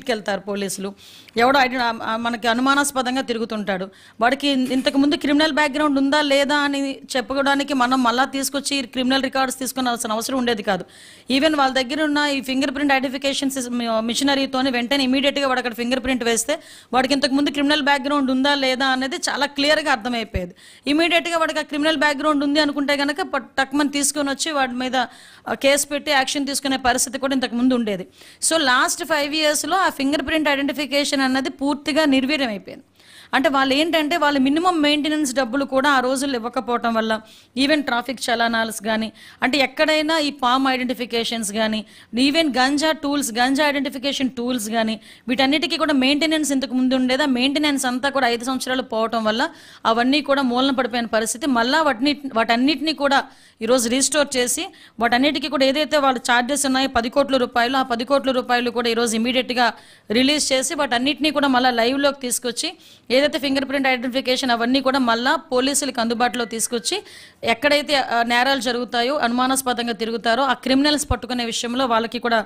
వెళ్తారు పోలీసులు. ఎవడో మనకి అనుమానాస్పదంగా తిరుగుతుంటాడు. వాడికి ఇంతకు ముందు క్రిమినల్ బ్యాక్గ్రౌండ్ ఉందా లేదా అని చెప్పుకోవడానికి మనం మళ్ళీ తీసుకొచ్చి క్రిమినల్ రికార్డ్స్ తీసుకున్నాల్సిన అవసరం ఉండేది కాదు. ఈవెన్ వాళ్ళ దగ్గర ఉన్న ఈ ఫింగర్ ప్రింట్ ఐడెంటిఫికేషన్ మిషనరీతోనే వెంటనే ఇమీడియట్గా వాడు అక్కడ ఫింగర్ ప్రింట్ వేస్తే వాడికి ఇంతకు ముందు క్రిమినల్ బ్యాక్గ్రౌండ్ ఉందా లేదా అనేది చాలా క్లియర్గా అర్థమైపోయేది. ఇమీడియట్గా వాడికి ఆ క్రిమినల్ బ్యాక్గ్రౌండ్ ఉంది అనుకుంటే కనుక టక్మని తీసుకొని వచ్చి వాడి మీద కేసు పెట్టి యాక్షన్ తీసుకునే పరిస్థితి కూడా ఇంతకు ముందు ఉండేది. సో లాస్ట్ 5 yearsలో ఆ ఫింగర్ ప్రింట్ ఐడెంటిఫికేషన్ అన్నది పూర్తిగా నిర్వీర్యం అయిపోయింది. అంటే వాళ్ళు ఏంటంటే వాళ్ళ మినిమం మెయింటెనెన్స్ డబ్బులు కూడా ఆ రోజుల్లో ఇవ్వకపోవటం వల్ల ఈవెన్ ట్రాఫిక్ చలానాల్స్ కానీ అంటే ఎక్కడైనా ఈ పామ్ ఐడెంటిఫికేషన్స్ కానీ ఈవెన్ గంజా ఐడెంటిఫికేషన్ టూల్స్ కానీ వీటన్నిటికీ కూడా మెయింటెనెన్స్ ఇంతకు ముందు ఉండేది. ఆ మెయింటెనెన్స్ అంతా కూడా 5 సంవత్సరాలు పోవటం వల్ల అవన్నీ కూడా మూలన పడిపోయిన పరిస్థితి. మళ్ళీ వాటన్నిటినీ కూడా ఈరోజు రీస్టోర్ చేసి వాటన్నిటికీ కూడా ఏదైతే వాళ్ళ ఛార్జెస్ ఉన్నాయో 10 కోట్ల రూపాయలు, ఆ 10 కోట్ల రూపాయలు కూడా ఈరోజు ఇమీడియట్గా రిలీజ్ చేసి వాటన్నిటినీ కూడా మళ్ళీ లైవ్లోకి తీసుకొచ్చి ఏదైతే ఫింగర్ ప్రింట్ ఐడెంటిఫికేషన్ అవన్నీ కూడా మళ్ళీ పోలీసులకు అందుబాటులో తీసుకొచ్చి ఎక్కడైతే నేరాలు జరుగుతాయో అనుమానాస్పదంగా తిరుగుతారో ఆ క్రిమినల్స్ పట్టుకునే విషయంలో వాళ్ళకి కూడా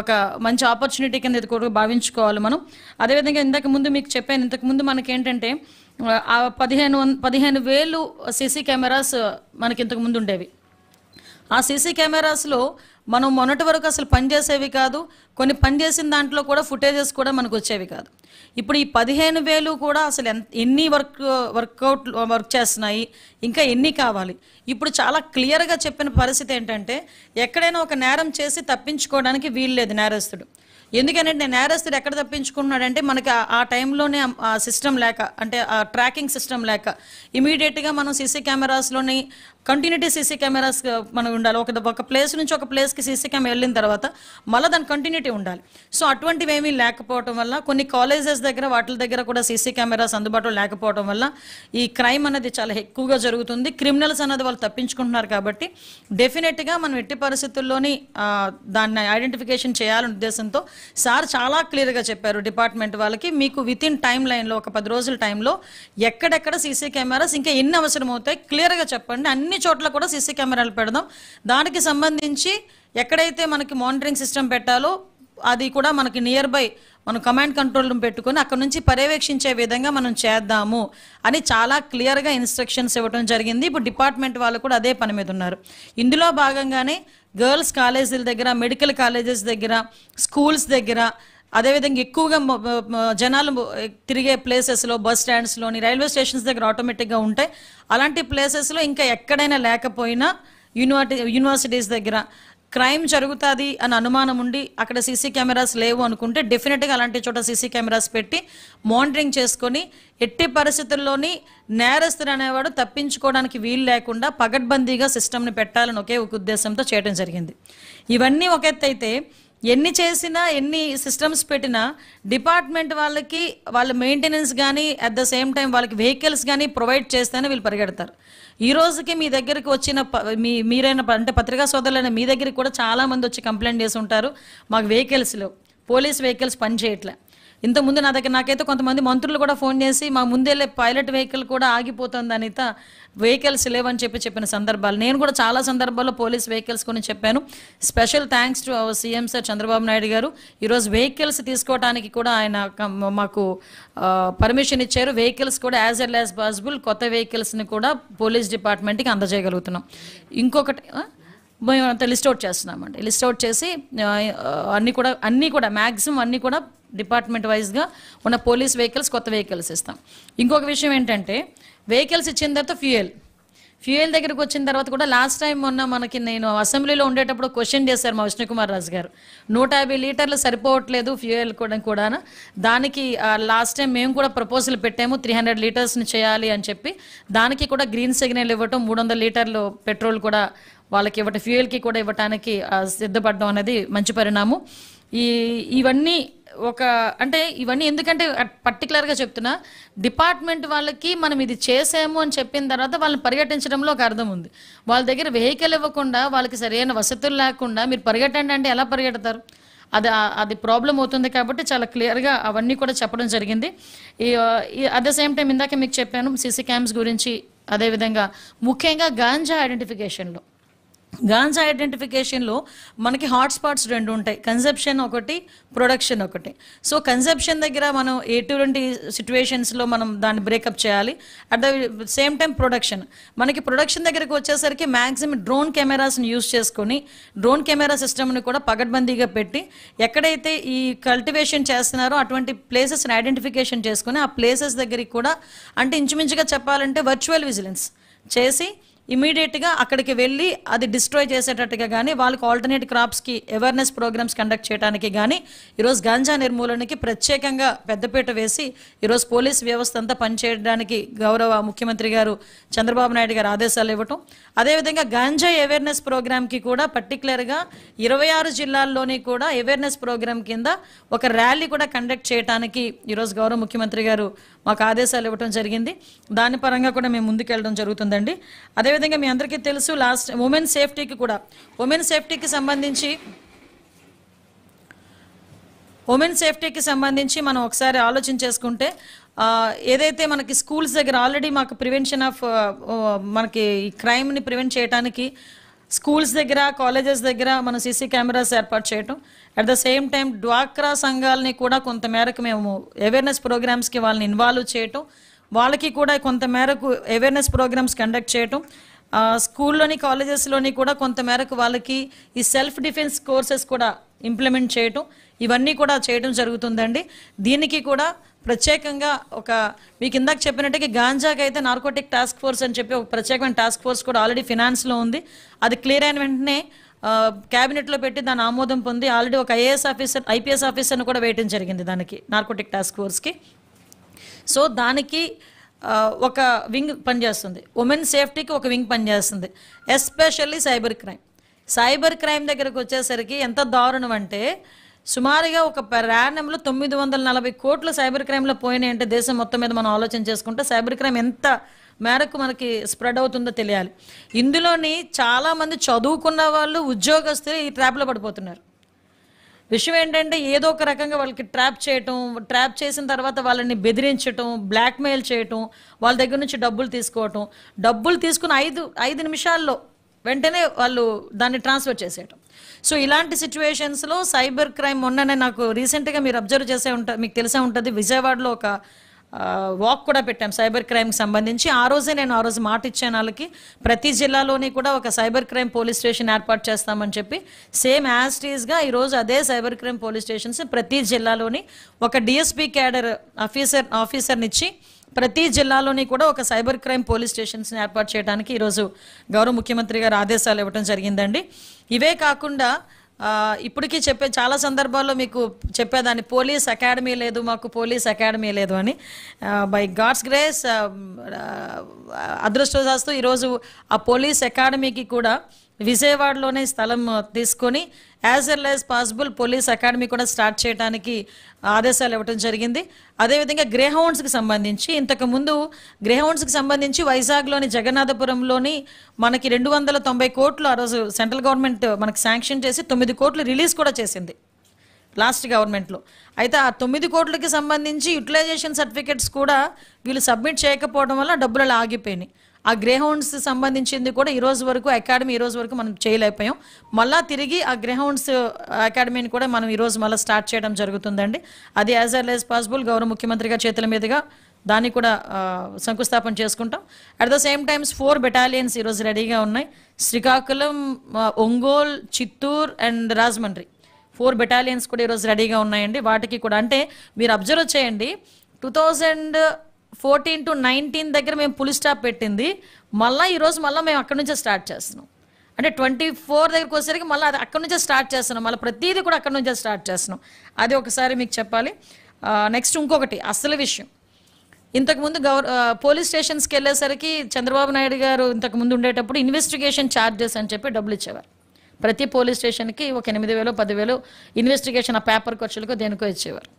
ఒక మంచి ఆపర్చునిటీ కింద ఇది కూడా భావించుకోవాలి మనం. అదేవిధంగా ఇంతకు ముందు మీకు చెప్పాను, ఇంతకుముందు మనకేంటంటే 15,000 సీసీ కెమెరాస్ మనకి ఇంతకు ముందు ఉండేవి. ఆ సీసీ కెమెరాస్లో మనం మొన్నటి వరకు అసలు పనిచేసేవి కాదు, కొన్ని పనిచేసిన దాంట్లో కూడా ఫుటేజెస్ కూడా మనకు వచ్చేవి కాదు. ఇప్పుడు ఈ 15,000 కూడా అసలు ఎన్ని వర్క్ చేస్తున్నాయి, ఇంకా ఎన్ని కావాలి. ఇప్పుడు చాలా క్లియర్గా చెప్పిన పరిస్థితి ఏంటంటే ఎక్కడైనా ఒక నేరం చేసి తప్పించుకోవడానికి వీలు లేదు నేరస్తుడు. ఎందుకంటే నేరస్తుడు ఎక్కడ తప్పించుకుంటున్నాడంటే మనకి ఆ టైంలోనే ఆ సిస్టమ్ లేక అంటే ఆ ట్రాకింగ్ సిస్టమ్ లేక ఇమీడియట్గా మనం సీసీ కెమెరాస్లోని కంటిన్యూటీ సీసీ కెమెరాస్ మనం ఉండాలి. ఒక ప్లేస్ నుంచి ఒక ప్లేస్కి సీసీ కెమెరా వెళ్ళిన తర్వాత మళ్ళీ దాని కంటిన్యూటీ ఉండాలి. సో అటువంటివి ఏమీ లేకపోవడం వల్ల కొన్ని కాలేజెస్ దగ్గర వాటి దగ్గర కూడా సీసీ కెమెరాస్ అందుబాటులో లేకపోవడం వల్ల ఈ క్రైమ్ అనేది చాలా ఎక్కువగా జరుగుతుంది. క్రిమినల్స్ అన్నది వాళ్ళు తప్పించుకుంటున్నారు. కాబట్టి డెఫినెట్గా మనం ఎట్టి పరిస్థితుల్లోని దాన్ని ఐడెంటిఫికేషన్ చేయాలనే ఉద్దేశంతో సార్ చాలా క్లియర్గా చెప్పారు డిపార్ట్మెంట్ వాళ్ళకి, మీకు వితిన్ టైం లైన్లో ఒక 10 రోజుల టైంలో ఎక్కడెక్కడ సీసీ కెమెరాస్ ఇంకా ఎన్ని అవసరం అవుతాయి క్లియర్గా చెప్పండి. అన్ని చోట్ల కూడా సీసీ కెమెరాలు పెడదాం. దానికి సంబంధించి ఎక్కడైతే మనకి మానిటరింగ్ సిస్టమ్ పెట్టాలో అది కూడా మనకి నియర్ బై మనం కమాండ్ కంట్రోల్ రూమ్ పెట్టుకొని అక్కడ నుంచి పర్యవేక్షించే విధంగా మనం చేద్దాము అని చాలా క్లియర్గా ఇన్స్ట్రక్షన్స్ ఇవ్వడం జరిగింది. ఇప్పుడు డిపార్ట్మెంట్ వాళ్ళు కూడా అదే పని మీద ఉన్నారు. ఇందులో భాగంగానే గర్ల్స్ కాలేజీల దగ్గర, మెడికల్ కాలేజెస్ దగ్గర, స్కూల్స్ దగ్గర, అదేవిధంగా ఎక్కువగా జనాలు తిరిగే ప్లేసెస్లో బస్ స్టాండ్స్లోని, రైల్వే స్టేషన్స్ దగ్గర ఆటోమేటిక్గా ఉంటాయి. అలాంటి ప్లేసెస్లో ఇంకా ఎక్కడైనా లేకపోయినా యూనివర్సిటీస్ దగ్గర క్రైమ్ జరుగుతుంది అని అనుమానం ఉండి అక్కడ సీసీ కెమెరాస్ లేవు అనుకుంటే డెఫినెట్గా అలాంటి చోట సీసీ కెమెరాస్ పెట్టి మానిటరింగ్ చేసుకొని ఎట్టి పరిస్థితుల్లోని నేరస్తుడు అనేవాడు తప్పించుకోవడానికి వీలు లేకుండా పగడ్బందీగా సిస్టమ్ని పెట్టాలని ఒకే ఒక ఉద్దేశంతో చేయడం జరిగింది. ఇవన్నీ ఒక ఎత్తు అయితే ఎన్ని చేసినా ఎన్ని సిస్టమ్స్ పెట్టినా డిపార్ట్మెంట్ వాళ్ళకి వాళ్ళ మెయింటెనెన్స్ కానీ అట్ ద సేమ్ టైం వాళ్ళకి వెహికల్స్ కానీ ప్రొవైడ్ చేస్తేనే వీళ్ళు పరిగెడతారు. ఈ రోజుకి మీ దగ్గరికి వచ్చిన మీరైన అంటే పత్రికా సోదరులైన మీ దగ్గరికి కూడా చాలామంది వచ్చి కంప్లైంట్ చేసి ఉంటారు, మాకు వెహికల్స్లో పోలీస్ వెహికల్స్ పని చేయట్లే. ఇంతకుముందు నాకైతే కొంతమంది మంత్రులు కూడా ఫోన్ చేసి మా ముందెళ్ళే పైలట్ వెహికల్ కూడా ఆగిపోతుంది అనిత, వెహికల్స్ లేవని చెప్పిన సందర్భాలు నేను కూడా చాలా సందర్భాల్లో పోలీస్ వెహికల్స్ కొని చెప్పాను. Special thanks to our CM sir Chandrababu Naidu గారు. ఈరోజు వెహికల్స్ తీసుకోవడానికి కూడా ఆయన మాకు పర్మిషన్ ఇచ్చారు. వెహికల్స్ కూడా యాజ్ ఎల్ యాజ్ పాసిబుల్ కొత్త వెహికల్స్ని కూడా పోలీస్ డిపార్ట్మెంట్కి అందజేయగలుగుతున్నాం. ఇంకొకటి మేమంతా లిస్ట్ అవుట్ చేస్తున్నామండి. లిస్ట్ అవుట్ చేసి అన్నీ కూడా మ్యాక్సిమం అన్నీ కూడా డిపార్ట్మెంట్ వైజ్గా ఉన్న పోలీస్ వెహికల్స్ కొత్త వెహికల్స్ ఇస్తాం. ఇంకొక విషయం ఏంటంటే వెహికల్స్ ఇచ్చిన తర్వాత ఫ్యూయల్ దగ్గరికి వచ్చిన తర్వాత కూడా లాస్ట్ టైం మొన్న మనకి నేను అసెంబ్లీలో ఉండేటప్పుడు క్వశ్చన్ చేశారు మా విష్ణుకుమార్ రాజు గారు, 150 లీటర్లు సరిపోవట్లేదు ఫ్యూయల్ కూడా. దానికి లాస్ట్ టైం మేము కూడా ప్రపోజల్ పెట్టాము 300 లీటర్స్ని చేయాలి అని చెప్పి. దానికి కూడా గ్రీన్ సిగ్నల్ ఇవ్వటం, 300 లీటర్లు పెట్రోల్ కూడా వాళ్ళకి ఇవ్వటం, ఫ్యూయల్కి కూడా ఇవ్వటానికి సిద్ధపడడం అనేది మంచి పరిణామం. ఇవన్నీ ఇవన్నీ ఎందుకంటే పర్టికులర్గా చెప్తున్నా, డిపార్ట్మెంట్ వాళ్ళకి మనం ఇది చేసాము అని చెప్పిన తర్వాత వాళ్ళని పరిగెట్టించడంలో ఒక అర్థం ఉంది. వాళ్ళ దగ్గర వెహికల్ ఇవ్వకుండా వాళ్ళకి సరైన వసతులు లేకుండా మీరు పరిగెట్టండి అంటే ఎలా పరిగెడతారు? అది ప్రాబ్లం అవుతుంది. కాబట్టి చాలా క్లియర్గా అవన్నీ కూడా చెప్పడం జరిగింది. అట్ ద సేమ్ టైం ఇందాక మీకు చెప్పాను సీసీ క్యామ్స్ గురించి. అదేవిధంగా ముఖ్యంగా గాంజా ఐడెంటిఫికేషన్లో గాంజా ఐడెంటిఫికేషన్లో మనకి హాట్స్పాట్స్ 2 ఉంటాయి, కన్సెప్షన్ ఒకటి, ప్రొడక్షన్ ఒకటి. సో కన్సెప్షన్ దగ్గర మనం ఎటువంటి సిచ్యువేషన్స్లో మనం దాన్ని బ్రేకప్ చేయాలి, అట్ ద సేమ్ టైం మనకి ప్రొడక్షన్ దగ్గరకు వచ్చేసరికి మ్యాక్సిమం డ్రోన్ కెమెరాస్ని యూజ్ చేసుకొని డ్రోన్ కెమెరా సిస్టమ్ని కూడా పగడ్బందీగా పెట్టి ఎక్కడైతే ఈ కల్టివేషన్ చేస్తున్నారో అటువంటి ప్లేసెస్ని ఐడెంటిఫికేషన్ చేసుకొని ఆ ప్లేసెస్ దగ్గరికి కూడా, అంటే ఇంచుమించుగా చెప్పాలంటే వర్చువల్ విజిలెన్స్ చేసి ఇమీడియట్గా అక్కడికి వెళ్ళి అది డిస్ట్రాయ్ చేసేటట్టుగా కానీ వాళ్ళకి ఆల్టర్నేట్ క్రాప్స్కి అవేర్నెస్ ప్రోగ్రామ్స్ కండక్ట్ చేయడానికి కానీ ఈరోజు గాంజా నిర్మూలనకి ప్రత్యేకంగా పెద్దపీట వేసి ఈరోజు పోలీస్ వ్యవస్థ అంతా పనిచేయడానికి గౌరవ ముఖ్యమంత్రి గారు చంద్రబాబు నాయుడు గారు ఆదేశాలు ఇవ్వటం, అదేవిధంగా గాంజా అవేర్నెస్ ప్రోగ్రామ్కి కూడా పర్టికులర్గా 26 జిల్లాల్లోని కూడా అవేర్నెస్ ప్రోగ్రామ్ కింద ఒక ర్యాలీ కూడా కండక్ట్ చేయడానికి ఈరోజు గౌరవ ముఖ్యమంత్రి గారు మాకు ఆదేశాలు ఇవ్వడం జరిగింది. దాని పరంగా కూడా మేము ముందుకెళ్ళడం జరుగుతుందండి. అదేవిధంగా మీ అందరికీ తెలుసు లాస్ట్ ఉమెన్ సేఫ్టీకి సంబంధించి మనం ఒకసారి ఆలోచన చేసుకుంటే ఏదైతే మనకి స్కూల్స్ దగ్గర ఆల్రెడీ మాకు ప్రివెన్షన్ ఆఫ్ మనకి ఈ క్రైమ్ని ప్రివెంట్ చేయడానికి స్కూల్స్ దగ్గర కాలేజెస్ దగ్గర మనం సీసీ కెమెరాస్ ఏర్పాటు చేయటం, అట్ ద సేమ్ టైం డ్వాక్రా సంఘాలని కూడా కొంతమేరకు మేము అవేర్నెస్ ప్రోగ్రామ్స్కి వాళ్ళని ఇన్వాల్వ్ చేయటం, వాళ్ళకి కూడా కొంతమేరకు అవేర్నెస్ ప్రోగ్రామ్స్ కండక్ట్ చేయటం, స్కూల్లోని కాలేజెస్లోని కూడా కొంతమేరకు వాళ్ళకి ఈ సెల్ఫ్ డిఫెన్స్ కోర్సెస్ కూడా ఇంప్లిమెంట్ చేయటం, ఇవన్నీ కూడా చేయడం జరుగుతుందండి. దీనికి కూడా ప్రత్యేకంగా ఒక మీకు ఇందాక చెప్పినట్టుగా గాంజాకి అయితే నార్కోటిక్ టాస్క్ ఫోర్స్ అని చెప్పి ఒక ప్రత్యేకమైన టాస్క్ ఫోర్స్ కూడా ఆల్రెడీ ఫినాన్స్లో ఉంది. అది క్లియర్ అయిన వెంటనే క్యాబినెట్లో పెట్టి దాని ఆమోదం పొంది ఆల్రెడీ ఒక ఐపీఎస్ ఆఫీసర్ను కూడా వేయటం జరిగింది దానికి, నార్కోటిక్ టాస్క్ ఫోర్స్కి. సో దానికి ఒక వింగ్ పనిచేస్తుంది, ఉమెన్ సేఫ్టీకి ఒక వింగ్ పనిచేస్తుంది, ఎస్పెషల్లీ సైబర్ క్రైమ్ దగ్గరకు వచ్చేసరికి ఎంత దారుణం అంటే సుమారుగా ఒక ప్రారంభంలో 940 కోట్లు సైబర్ క్రైమ్లో పోయినాయి అంటే దేశం మొత్తం మీద మనం ఆలోచన చేసుకుంటే సైబర్ క్రైమ్ ఎంత మేరకు మనకి స్ప్రెడ్ అవుతుందో తెలియాలి. ఇందులోని చాలామంది చదువుకున్న వాళ్ళు ఉద్యోగస్తులు ఈ ట్రాప్లో పడిపోతున్నారు. విషయం ఏంటంటే ఏదో ఒక రకంగా వాళ్ళకి ట్రాప్ చేసిన తర్వాత వాళ్ళని బెదిరించటం, బ్లాక్మెయిల్ చేయటం, వాళ్ళ దగ్గర నుంచి డబ్బులు తీసుకుని 5 నిమిషాల్లో వెంటనే వాళ్ళు దాన్ని ట్రాన్స్ఫర్ చేసేయటం. సో ఇలాంటి సిచ్యువేషన్స్లో సైబర్ క్రైమ్ మొన్ననే నాకు రీసెంట్గా మీరు అబ్జర్వ్ మీకు తెలిసే ఉంటుంది, విజయవాడలో ఒక వాక్ కూడా పెట్టాం సైబర్ క్రైమ్కి సంబంధించి. ఆ రోజు మాట ఇచ్చాను వాళ్ళకి, ప్రతి జిల్లాలోని కూడా ఒక సైబర్ క్రైమ్ పోలీస్ స్టేషన్ ఏర్పాటు చేస్తామని చెప్పి. సేమ్ యాజ్ టీజ్గా ఈరోజు అదే సైబర్ క్రైమ్ పోలీస్ స్టేషన్స్ ప్రతి జిల్లాలోని ఒక డిఎస్పీ క్యాడర్ ఆఫీసర్నిచ్చి ప్రతి జిల్లాలోని కూడా ఒక సైబర్ క్రైమ్ పోలీస్ స్టేషన్స్ని ఏర్పాటు చేయడానికి ఈరోజు గౌరవ ముఖ్యమంత్రి గారు ఆదేశాలు ఇవ్వడం జరిగిందండి. ఇవే కాకుండా ఇప్పటికీ చాలా సందర్భాల్లో మీకు చెప్పేదాన్ని, పోలీస్ అకాడమీ లేదు అని. బై గాడ్స్ గ్రేస్ అదృష్టవశాత్తు ఈరోజు ఆ పోలీస్ అకాడమీకి కూడా విజయవాడలోనే స్థలం తీసుకొని as early as possible police academy కూడా స్టార్ట్ చేయడానికి ఆదేశాలు ఇవ్వడం జరిగింది. అదేవిధంగా గ్రేహౌండ్స్కి సంబంధించి వైజాగ్లోని జగన్నాథపురంలోని మనకి 290 కోట్లు ఆ రోజు సెంట్రల్ గవర్నమెంట్ మనకి శాంక్షన్ చేసి 9 కోట్లు రిలీజ్ కూడా చేసింది లాస్ట్ గవర్నమెంట్లో. అయితే ఆ 9 కోట్లకి సంబంధించి యూటిలైజేషన్ సర్టిఫికెట్స్ కూడా వీళ్ళు సబ్మిట్ చేయకపోవడం వల్ల డబ్బులు అలా ఆగిపోయినాయి. ఆ గ్రేహౌండ్స్ సంబంధించింది కూడా ఈ రోజు వరకు మనం చేయలేకపోయాం. మళ్ళీ తిరిగి ఆ గ్రేహౌండ్స్ అకాడమీని కూడా మనం ఈరోజు మళ్ళీ స్టార్ట్ చేయడం జరుగుతుందండి. అది యాజ్ ఎర్లీ యాజ్ పాసిబుల్ గౌరవ ముఖ్యమంత్రి గారి చేతుల మీదుగా దాన్ని కూడా శంకుస్థాపన చేసుకుంటాం. At the same times 4 battalions ఈరోజు రెడీగా ఉన్నాయి. శ్రీకాకుళం, ఒంగోల్, చిత్తూరు అండ్ రాజమండ్రి 4 బెటాలియన్స్ కూడా ఈరోజు రెడీగా ఉన్నాయండి. వాటికి కూడా అంటే మీరు అబ్జర్వ్ చేయండి, 2014 to 19 దగ్గర మేము పులి స్టాప్ పెట్టింది, ఈరోజు మేము అక్కడి నుంచే స్టార్ట్ చేస్తున్నాం. అంటే 24 దగ్గరికి వచ్చేసరికి మళ్ళీ అది అక్కడి నుంచే స్టార్ట్ చేస్తున్నాం, మళ్ళీ ప్రతిదీ కూడా అక్కడి నుంచే స్టార్ట్ చేస్తున్నాం. అది ఒకసారి మీకు చెప్పాలి. నెక్స్ట్ ఇంకొకటి అసలు విషయం, ఇంతకుముందు పోలీస్ స్టేషన్స్కి వెళ్ళేసరికి చంద్రబాబు నాయుడు గారు ఇంతకుముందు ఉండేటప్పుడు ఇన్వెస్టిగేషన్ ఛార్జెస్ అని చెప్పి డబ్బులు ఇచ్చేవారు. ప్రతి పోలీస్ స్టేషన్కి ఒక 8,000 10,000 ఇన్వెస్టిగేషన్ ఆ పేపర్ ఖర్చులకు దేనికో ఇచ్చేవారు.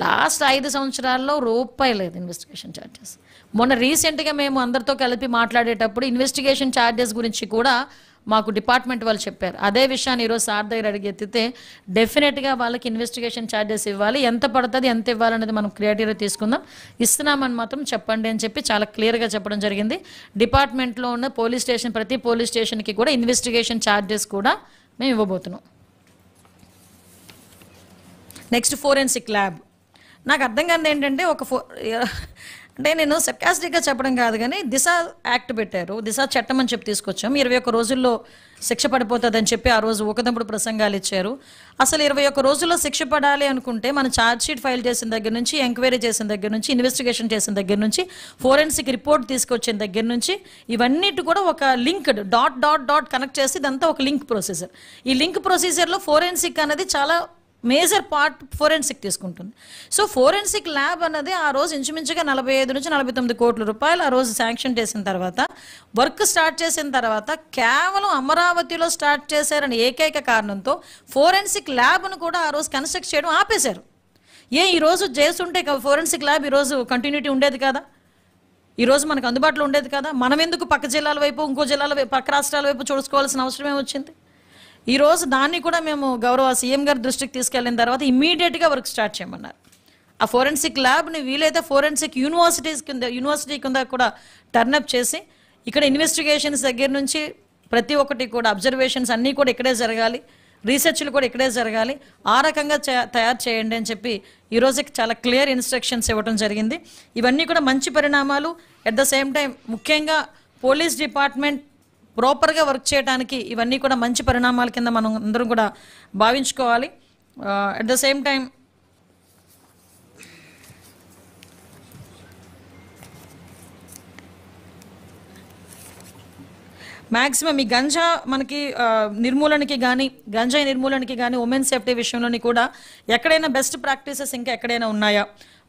లాస్ట్ 5 సంవత్సరాల్లో రూపాయి లేదు ఇన్వెస్టిగేషన్ ఛార్జెస్. మొన్న రీసెంట్గా మేము అందరితో కలిపి మాట్లాడేటప్పుడు ఇన్వెస్టిగేషన్ ఛార్జెస్ గురించి కూడా మాకు డిపార్ట్మెంట్ వాళ్ళు చెప్పారు. అదే విషయాన్ని ఈరోజు సార్ దగ్గర అడిగి ఎత్తితే డెఫినెట్గా వాళ్ళకి ఇన్వెస్టిగేషన్ ఛార్జెస్ ఇవ్వాలి, ఎంత పడుతుంది ఎంత ఇవ్వాలనేది మనం క్రియేటివ్గా తీసుకుందాం, ఇస్తున్నామని మాత్రం చెప్పండి అని చెప్పి చాలా క్లియర్గా చెప్పడం జరిగింది. డిపార్ట్మెంట్లో ఉన్న పోలీస్ స్టేషన్ ప్రతి పోలీస్ స్టేషన్కి కూడా ఇన్వెస్టిగేషన్ ఛార్జెస్ కూడా మేము ఇవ్వబోతున్నాం. Next forensic lab. నాకు అర్థం కాదు ఏంటంటే అంటే నేను సర్కాస్టిక్గా చెప్పడం కాదు కానీ దిశ యాక్ట్ పెట్టారు, దిశ చట్టం అని చెప్పి తీసుకొచ్చాం. 21 రోజుల్లో శిక్ష పడిపోతుందని చెప్పి ఆ రోజు ఒకదంపుడు ప్రసంగాలు ఇచ్చారు. అసలు 21 రోజుల్లో శిక్ష పడాలి అనుకుంటే మనం ఛార్జ్ షీట్ ఫైల్ చేసిన దగ్గర నుంచి, ఎంక్వైరీ చేసిన దగ్గర నుంచి, ఇన్వెస్టిగేషన్ చేసిన దగ్గర నుంచి, ఫోరెన్సిక్ రిపోర్ట్ తీసుకొచ్చిన దగ్గర నుంచి ఇవన్నిటి కూడా ఒక లింక్డ్ డాట్ కనెక్ట్ చేసి ఇదంతా ఒక లింక్ ప్రొసీజర్. ఈ లింక్ ప్రొసీజర్లో ఫోరెన్సిక్ అనేది చాలా మేజర్ పార్ట్ ఫోరెన్సిక్ తీసుకుంటుంది. సో ఫోరెన్సిక్ ల్యాబ్ అన్నది ఆ రోజు ఇంచుమించుగా 45 నుంచి 49 కోట్ల రూపాయలు ఆ రోజు శాంక్షన్ చేసిన తర్వాత, వర్క్ స్టార్ట్ చేసిన తర్వాత కేవలం అమరావతిలో స్టార్ట్ చేశారని ఏకైక కారణంతో ఫోరెన్సిక్ ల్యాబ్ను కూడా ఆ రోజు కన్స్ట్రక్ట్ చేయడం ఆపేశారు. ఈరోజు చేస్తుంటే ఫోరెన్సిక్ ల్యాబ్ ఈరోజు కంటిన్యూటీ ఉండేది కదా, ఈరోజు మనకు అందుబాటులో ఉండేది కదా. మనం ఎందుకు పక్క జిల్లాల వైపు, ఇంకో జిల్లాల వైపు, పక్క రాష్ట్రాల వైపు చూసుకోవాల్సిన అవసరమే వచ్చింది? ఈరోజు దాన్ని కూడా మేము గౌరవ సీఎం గారి దృష్టికి తీసుకెళ్ళిన తర్వాత ఇమ్మీడియట్గా వర్క్ స్టార్ట్ చేయమన్నారు. ఆ ఫోరెన్సిక్ ల్యాబ్ని వీలైతే ఫోరెన్సిక్ యూనివర్సిటీ కింద కూడా టర్నప్ చేసి ఇక్కడ ఇన్వెస్టిగేషన్స్ దగ్గర నుంచి ప్రతి ఒక్కటి కూడా అబ్జర్వేషన్స్ అన్నీ కూడా ఇక్కడే జరగాలి, రీసెర్చ్లు కూడా ఇక్కడే జరగాలి, ఆ రకంగా తయారు చేయండి అని చెప్పి ఈరోజు చాలా క్లియర్ ఇన్స్ట్రక్షన్స్ ఇవ్వడం జరిగింది. ఇవన్నీ కూడా మంచి పరిణామాలు. అట్ ద సేమ్ టైం ముఖ్యంగా పోలీస్ డిపార్ట్మెంట్ ప్రాపర్గా వర్క్ చేయడానికి ఇవన్నీ కూడా మంచి పరిణామాల కింద మనం అందరం కూడా భావించుకోవాలి. At the same time maximum ఈ గంజా మనకి నిర్మూలనకి కానీ, గంజాయి నిర్మూలనకి కానీ, ఉమెన్ సేఫ్టీ విషయంలోని కూడా ఎక్కడైనా బెస్ట్ ప్రాక్టీసెస్ ఇంకా ఎక్కడైనా ఉన్నాయా,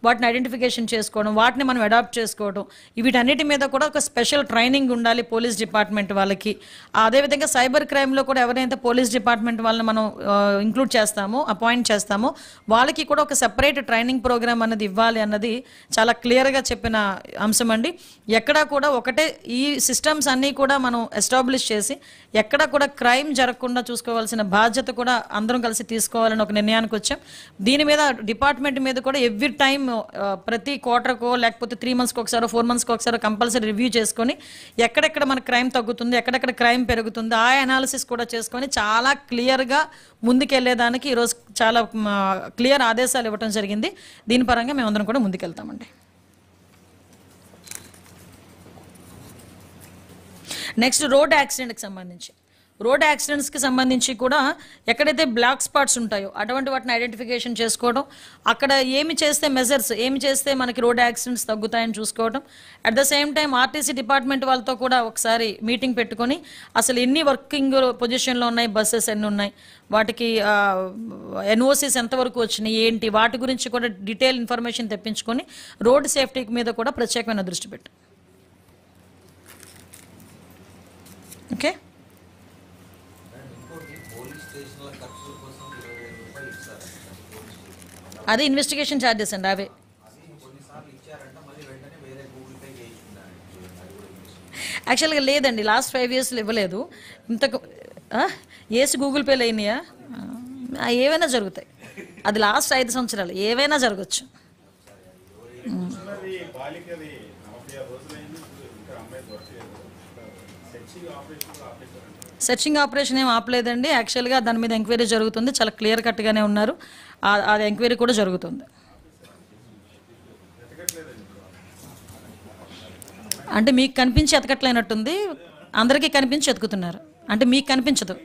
వాటిని ఐడెంటిఫికేషన్ చేసుకోవడం, వాటిని మనం అడాప్ట్ చేసుకోవడం, వీటన్నిటి మీద కూడా ఒక స్పెషల్ ట్రైనింగ్ ఉండాలి పోలీస్ డిపార్ట్మెంట్ వాళ్ళకి. అదేవిధంగా సైబర్ క్రైమ్లో కూడా ఎవరైతే పోలీస్ డిపార్ట్మెంట్ వాళ్ళని మనం ఇంక్లూడ్ చేస్తామో, అపాయింట్ చేస్తామో, వాళ్ళకి కూడా ఒక సెపరేట్ ట్రైనింగ్ ప్రోగ్రామ్ అన్నది ఇవ్వాలి అన్నది చాలా క్లియర్గా చెప్పిన అంశం అండి. ఎక్కడా కూడా ఒకటే ఈ సిస్టమ్స్ అన్నీ కూడా మనం ఎస్టాబ్లిష్ చేసి ఎక్కడా కూడా క్రైమ్ జరగకుండా చూసుకోవాల్సిన బాధ్యత కూడా అందరం కలిసి తీసుకోవాలని ఒక నిర్ణయానికి వచ్చాం. దీని మీద డిపార్ట్మెంట్ మీద కూడా ఎవ్రీ టైం ప్రతి క్వార్టర్కో లేకపోతే 3 monthsకి ఒకసారో 4 monthsకి ఒకసారో కంపల్సరీ రివ్యూ చేసుకొని ఎక్కడెక్కడ మన క్రైమ్ తగ్గుతుంది, ఎక్కడెక్కడ క్రైమ్ పెరుగుతుంది, ఆ అనాలిసిస్ కూడా చేసుకొని చాలా క్లియర్గా ముందుకెళ్లేదానికి ఈరోజు చాలా క్లియర్ ఆదేశాలు ఇవ్వడం జరిగింది. దీని పరంగా మేమందరం కూడా ముందుకెళ్తామండి. నెక్స్ట్ రోడ్ యాక్సిడెంట్కి సంబంధించి కూడా ఎక్కడైతే బ్లాక్ స్పాట్స్ ఉంటాయో అటువంటి వాటిని ఐడెంటిఫికేషన్ చేసుకోవడం, అక్కడ ఏమి చేస్తే ఏమి చేస్తే మనకి రోడ్ యాక్సిడెంట్స్ తగ్గుతాయని చూసుకోవడం. At the same time RTC department వాళ్ళతో కూడా ఒకసారి మీటింగ్ పెట్టుకొని అసలు ఎన్ని వర్కింగ్ పొజిషన్లో ఉన్నాయి, బస్సెస్ ఎన్ని ఉన్నాయి, వాటికి ఎన్ఓసీస్ ఎంతవరకు వచ్చినాయి ఏంటి, వాటి గురించి కూడా డీటెయిల్ ఇన్ఫర్మేషన్ తెప్పించుకొని రోడ్ సేఫ్టీ మీద కూడా ప్రత్యేకమైన దృష్టి పెట్టాం. ఓకే, అది ఇన్వెస్టిగేషన్ ఛార్జెస్ అండి. అవే యాక్చువల్గా లేదండి, లాస్ట్ 5 yearsలో ఇవ్వలేదు. ఇంతకు ఏసి గూగుల్ పేలో అయినాయా, ఏవైనా జరుగుతాయి. అది లాస్ట్ 5 సంవత్సరాలు ఏవైనా జరగచ్చు. సెర్చింగ్ ఆపరేషన్ ఏం ఆపలేదండి. యాక్చువల్గా దాని మీద ఎంక్వైరీ జరుగుతుంది, చాలా క్లియర్ కట్గానే ఉన్నారు. అది ఎంక్వైరీ కూడా జరుగుతుంది. అంటే మీకు కనిపించి ఎతకట్లేనట్టుంది, అందరికీ కనిపించి ఎతుకుతున్నారు. అంటే మీకు కనిపించదు.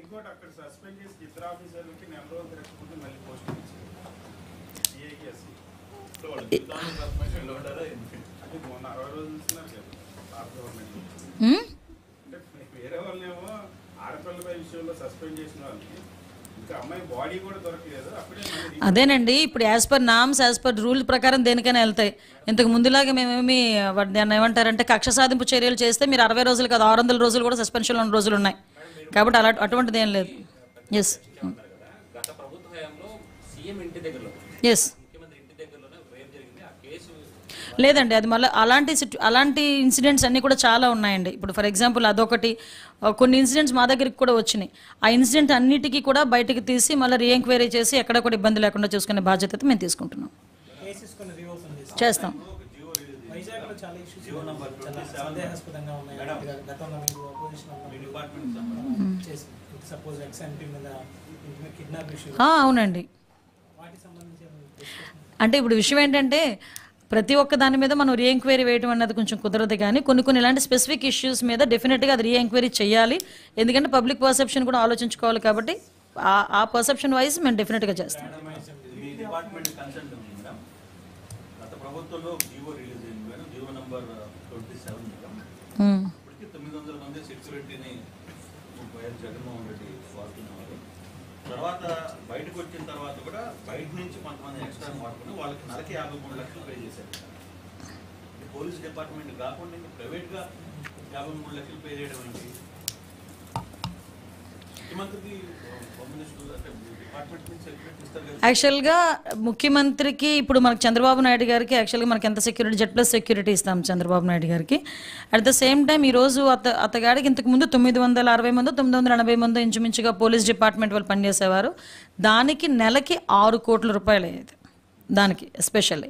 అదేనండి, ఇప్పుడు as per norms, as per rule ప్రకారం దేనికైనా వెళ్తాయి. ఇంతకు ముందులాగా మేమేమి దాన్ని ఏమంటారంటే కక్ష సాధింపు చర్యలు చేస్తే మీరు 60 రోజులు కాదు 600 రోజులు కూడా సస్పెన్షన్లో ఉన్న రోజులు ఉన్నాయి. కాబట్టి అటువంటిది ఏం లేదు. ఎస్ ఎస్ లేదండి, అది మళ్ళీ అలాంటి ఇన్సిడెంట్స్ అన్నీ కూడా చాలా ఉన్నాయండి. ఇప్పుడు ఫర్ ఎగ్జాంపుల్ అదొకటి, కొన్ని ఇన్సిడెంట్స్ మా దగ్గరికి కూడా వచ్చినాయి. ఆ ఇన్సిడెంట్ అన్నిటికీ కూడా బయటకు తీసి మళ్ళీ రీఎంక్వైరీ చేసి ఎక్కడ కూడా ఇబ్బంది లేకుండా చూసుకునే బాధ్యత అయితే మేము తీసుకుంటున్నాం, చేస్తాం. అవునండి. అంటే ఇప్పుడు విషయం ఏంటంటే ప్రతి ఒక్క దాని మీద మనం రీఎంక్వైరీ వేయడం అన్నది కొంచెం కుదరదు, కానీ కొన్ని ఇలాంటి స్పెసిఫిక్ ఇష్యూస్ మీద డెఫినెట్గా అది రీఎంక్వైరీ చేయాలి. ఎందుకంటే పబ్లిక్ పర్సెప్షన్ కూడా ఆలోచించుకోవాలి కాబట్టి ఆ పర్సెప్షన్ వైజ్ మేము డెఫినెట్గా చేస్తాం. తర్వాత బయటకు వచ్చిన తర్వాత కూడా బయట నుంచి కొంతమంది ఎక్స్ట్రా వాడుకుని వాళ్ళకి నెలకి 53 లక్షలు పే చేశారు. పోలీస్ డిపార్ట్మెంట్ కాకుండా ప్రైవేట్గా 53 లక్షలు పే చేయడం ఏంటి? ముఖ్యమంత్రికి డిపార్ట్మెంట్ నుంచి సెక్యూరిటీ ఇస్తారు కదా. యాక్చువల్గా ముఖ్యమంత్రికి ఇప్పుడు మనకు చంద్రబాబు నాయుడు గారికి యాక్చువల్గా మనకి ఎంత సెక్యూరిటీ, Z+ సెక్యూరిటీ ఇస్తాం చంద్రబాబు నాయుడు గారికి. అట్ ద సేమ్ టైం ఈరోజు అతగాడికి ఇంతకుముందు 960 మంది 980 మంది ఇంచుమించుగా పోలీస్ డిపార్ట్మెంట్ వాళ్ళు పనిచేసేవారు. దానికి నెలకి 6 కోట్ల రూపాయలు అయ్యేది దానికి ఎస్పెషల్లీ.